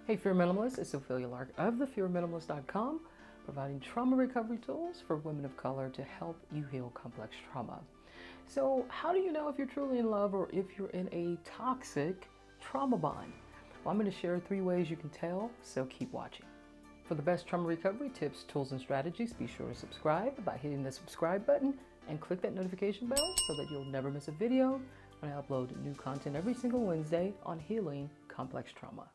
Hey Fear Minimalist, it's Ophelia Lark of thefearminimalist.com, providing trauma recovery tools for women of color to help you heal complex trauma. So, how do you know if you're truly in love or if you're in a toxic trauma bond? Well, I'm going to share 3 ways you can tell, so keep watching. For the best trauma recovery tips, tools, and strategies, be sure to subscribe by hitting the subscribe button and click that notification bell so that you'll never miss a video when I upload new content every single Wednesday on healing complex trauma.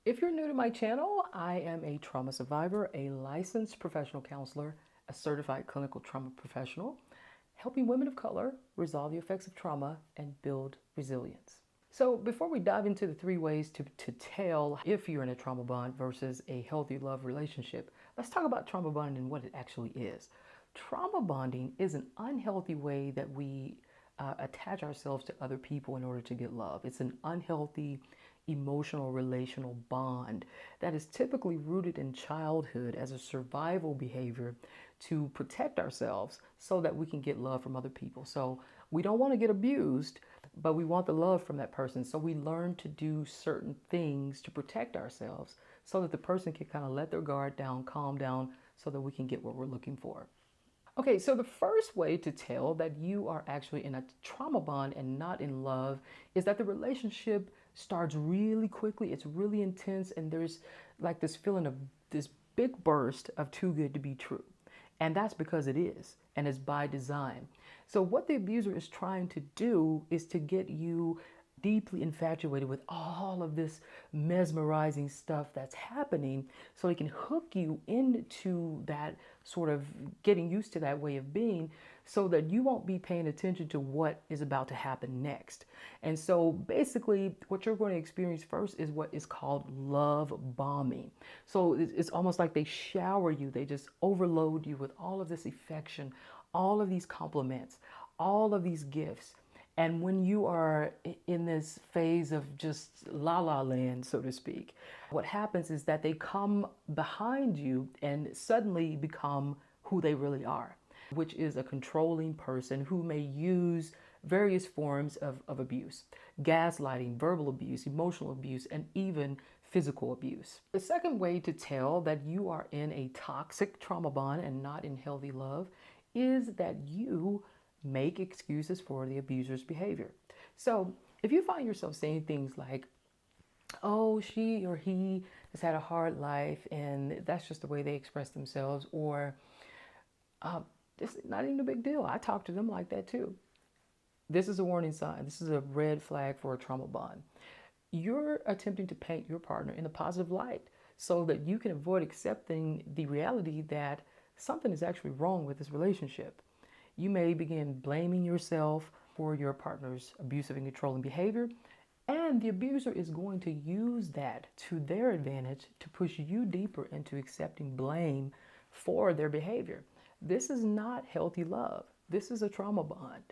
If you're new to my channel, I am a trauma survivor, a licensed professional counselor, a certified clinical trauma professional, helping women of color resolve the effects of trauma and build resilience. So before we dive into the 3 ways to tell if you're in a trauma bond versus a healthy love relationship, let's talk about trauma bonding and what it actually is. Trauma bonding is an unhealthy way that we attach ourselves to other people in order to get love. It's an unhealthy emotional relational bond that is typically rooted in childhood as a survival behavior to protect ourselves so that we can get love from other people. So we don't want to get abused, but we want the love from that person. So we learn to do certain things to protect ourselves so that the person can kind of let their guard down, calm down, so that we can get what we're looking for. Okay, so the first way to tell that you are actually in a trauma bond and not in love is that the relationship starts really quickly. It's really intense, and there's like this feeling of this big burst of too good to be true. And that's because it is, and it's by design. So, what the abuser is trying to do is to get you deeply infatuated with all of this mesmerizing stuff that's happening so he can hook you into that sort of getting used to that way of being so that you won't be paying attention to what is about to happen next. And so basically what you're going to experience first is what is called love bombing. So it's almost like they shower you, they just overload you with all of this affection, all of these compliments, all of these gifts. And when you are in this phase of just la la land, so to speak, what happens is that they come behind you and suddenly become who they really are, which is a controlling person who may use various forms of abuse, gaslighting, verbal abuse, emotional abuse, and even physical abuse. The second way to tell that you are in a toxic trauma bond and not in healthy love is that you make excuses for the abuser's behavior. So if you find yourself saying things like, oh, she or he has had a hard life and that's just the way they express themselves, or this is not even a big deal, I talk to them like that too. This is a warning sign. This is a red flag for a trauma bond. You're attempting to paint your partner in a positive light so that you can avoid accepting the reality that something is actually wrong with this relationship. You may begin blaming yourself for your partner's abusive and controlling behavior, and the abuser is going to use that to their advantage to push you deeper into accepting blame for their behavior. This is not healthy love. This is a trauma bond.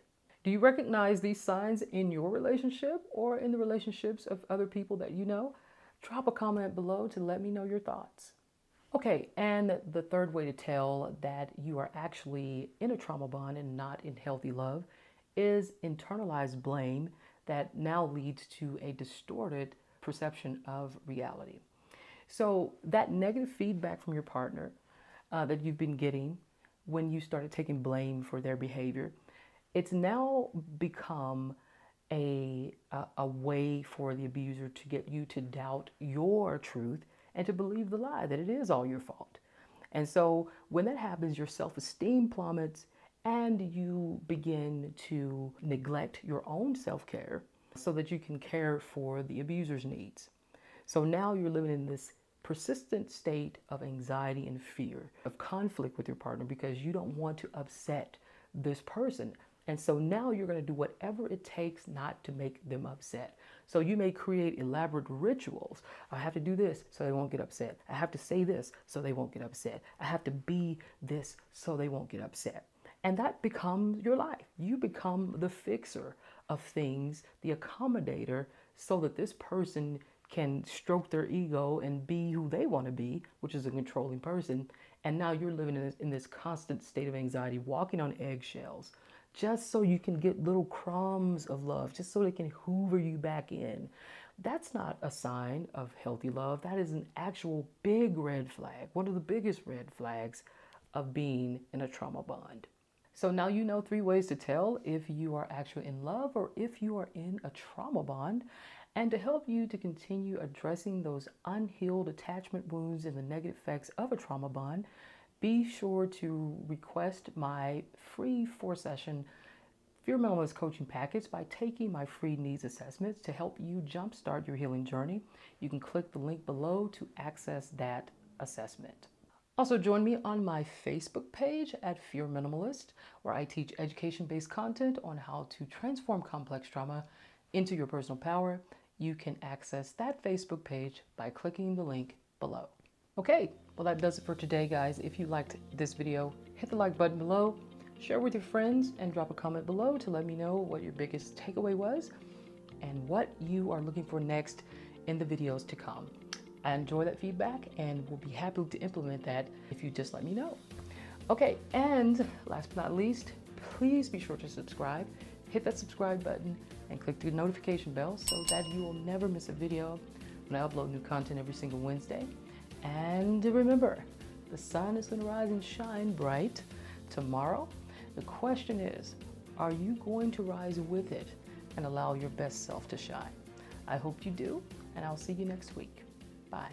Do you recognize these signs in your relationship or in the relationships of other people that you know? Drop a comment below to let me know your thoughts. Okay, and the third way to tell that you are actually in a trauma bond and not in healthy love is internalized blame that now leads to a distorted perception of reality. So that negative feedback from your partner that you've been getting when you started taking blame for their behavior, it's now become a way for the abuser to get you to doubt your truth and to believe the lie that it is all your fault. And so when that happens, your self-esteem plummets and you begin to neglect your own self-care so that you can care for the abuser's needs. So now you're living in this persistent state of anxiety and fear, of conflict with your partner because you don't want to upset this person. And so now you're going to do whatever it takes not to make them upset. So you may create elaborate rituals. I have to do this so they won't get upset. I have to say this so they won't get upset. I have to be this so they won't get upset. And that becomes your life. You become the fixer of things, the accommodator, so that this person can stroke their ego and be who they want to be, which is a controlling person. And now you're living in this constant state of anxiety, walking on eggshells, just so you can get little crumbs of love, just so they can hoover you back in. That's not a sign of healthy love. That is an actual big red flag, one of the biggest red flags of being in a trauma bond. So now you know 3 ways to tell if you are actually in love or if you are in a trauma bond. And to help you to continue addressing those unhealed attachment wounds and the negative effects of a trauma bond, be sure to request my free 4-session Fear Minimalist coaching package by taking my free needs assessments to help you jumpstart your healing journey. You can click the link below to access that assessment. Also, join me on my Facebook page at Fear Minimalist, where I teach education-based content on how to transform complex trauma into your personal power. You can access that Facebook page by clicking the link below. Okay, well that does it for today, guys. If you liked this video, hit the like button below, share with your friends, and drop a comment below to let me know what your biggest takeaway was and what you are looking for next in the videos to come. I enjoy that feedback and will be happy to implement that if you just let me know. Okay, and last but not least, please be sure to subscribe. Hit that subscribe button and click the notification bell so that you will never miss a video when I upload new content every single Wednesday. And remember, the sun is going to rise and shine bright tomorrow. The question is, are you going to rise with it and allow your best self to shine? I hope you do, and I'll see you next week. Bye.